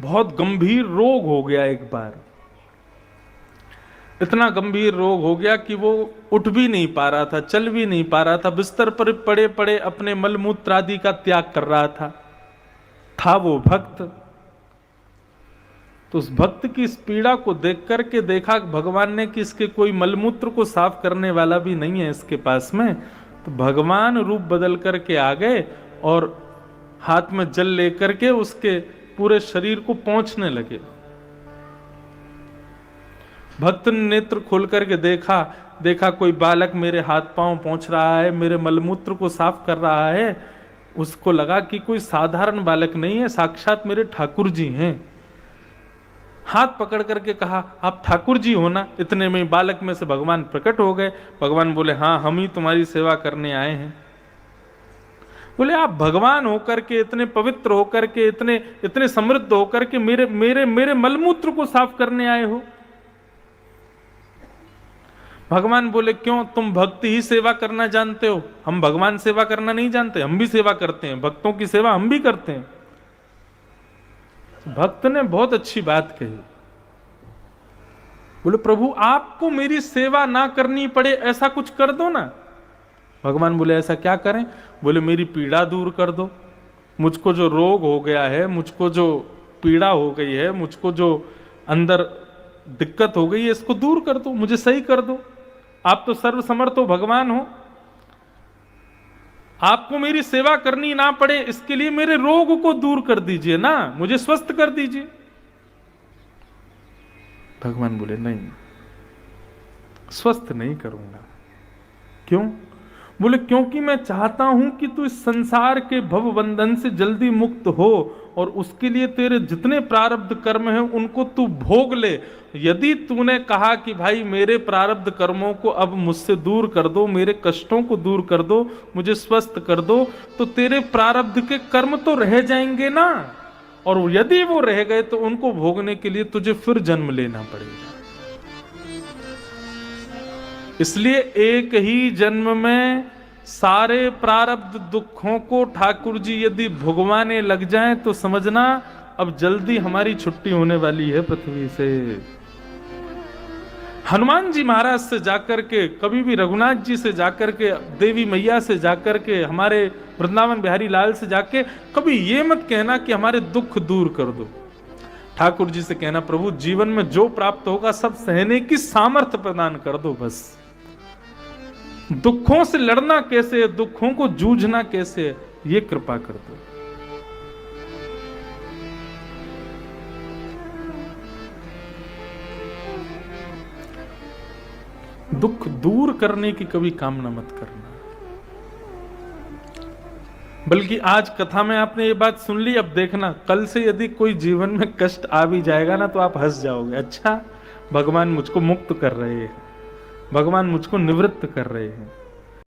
बहुत गंभीर रोग हो गया एक बार। इतना गंभीर रोग हो गया कि वो उठ भी नहीं पा रहा था, चल भी नहीं पा रहा था, बिस्तर पर पड़े पड़े अपने मलमूत्र आदि का त्याग कर रहा था वो भक्त। तो उस भक्त की इस पीड़ा को देख करके देखा भगवान ने कि इसके कोई मलमूत्र को साफ करने वाला भी नहीं है इसके पास में। तो भगवान रूप बदल करके आ गए और हाथ में जल लेकर के उसके पूरे शरीर को पोंछने लगे। भक्त ने नेत्र खोल करके देखा कोई बालक मेरे हाथ पांव पोंछ रहा है, मेरे मलमूत्र को साफ कर रहा है। उसको लगा कि कोई साधारण बालक नहीं है, साक्षात मेरे ठाकुर जी हैं। हाथ पकड़ करके कहा, आप ठाकुर जी हो ना? इतने में बालक में से भगवान प्रकट हो गए। भगवान बोले, हाँ हम ही तुम्हारी सेवा करने आए हैं। बोले, आप भगवान होकर के, इतने पवित्र होकर के, इतने इतने समृद्ध होकर के मेरे मेरे मेरे मलमूत्र को साफ करने आए हो? भगवान बोले, क्यों, तुम भक्ति ही सेवा करना जानते हो, हम भगवान सेवा करना नहीं जानते? हम भी सेवा करते हैं, भक्तों की सेवा हम भी करते हैं। भक्त ने बहुत अच्छी बात कही। बोले, प्रभु आपको मेरी सेवा ना करनी पड़े ऐसा कुछ कर दो ना। भगवान बोले, ऐसा क्या करें? बोले, मेरी पीड़ा दूर कर दो। मुझको जो रोग हो गया है, मुझको जो पीड़ा हो गई है, मुझको जो अंदर दिक्कत हो गई है, इसको दूर कर दो, मुझे सही कर दो। आप तो सर्वसमर्थ हो, भगवान हो, आपको मेरी सेवा करनी ना पड़े इसके लिए मेरे रोग को दूर कर दीजिए ना, मुझे स्वस्थ कर दीजिए। भगवान बोले, नहीं, स्वस्थ नहीं करूंगा। क्यों? बोले, क्योंकि मैं चाहता हूं कि तू इस संसार के भव बंधन से जल्दी मुक्त हो और उसके लिए तेरे जितने प्रारब्ध कर्म हैं उनको तू भोग ले। यदि तूने कहा कि भाई मेरे प्रारब्ध कर्मों को अब मुझसे दूर कर दो, मेरे कष्टों को दूर कर दो, मुझे स्वस्थ कर दो, तो तेरे प्रारब्ध के कर्म तो रह जाएंगे ना, और यदि वो रह गए तो उनको भोगने के लिए तुझे फिर जन्म लेना पड़ेगा। इसलिए एक ही जन्म में सारे प्रारब्ध दुखों को ठाकुर जी यदि भुगवाने लग जाएं तो समझना अब जल्दी हमारी छुट्टी होने वाली है पृथ्वी से। हनुमान जी महाराज से जाकर के, कभी भी रघुनाथ जी से जाकर के, देवी मैया से जाकर के, हमारे वृंदावन बिहारी लाल से जाके कभी ये मत कहना कि हमारे दुख दूर कर दो। ठाकुर जी से कहना, प्रभु जीवन में जो प्राप्त होगा सब सहने की सामर्थ्य प्रदान कर दो। बस दुखों से लड़ना कैसे, दुखों को जूझना कैसे, ये कृपा कर दो। दुख दूर करने की कभी कामना मत करना। बल्कि आज कथा में आपने ये बात सुन ली, अब देखना कल से यदि कोई जीवन में कष्ट आ भी जाएगा ना तो आप हंस जाओगे। अच्छा, भगवान मुझको मुक्त कर रहे हैं, भगवान मुझको निवृत्त कर रहे हैं।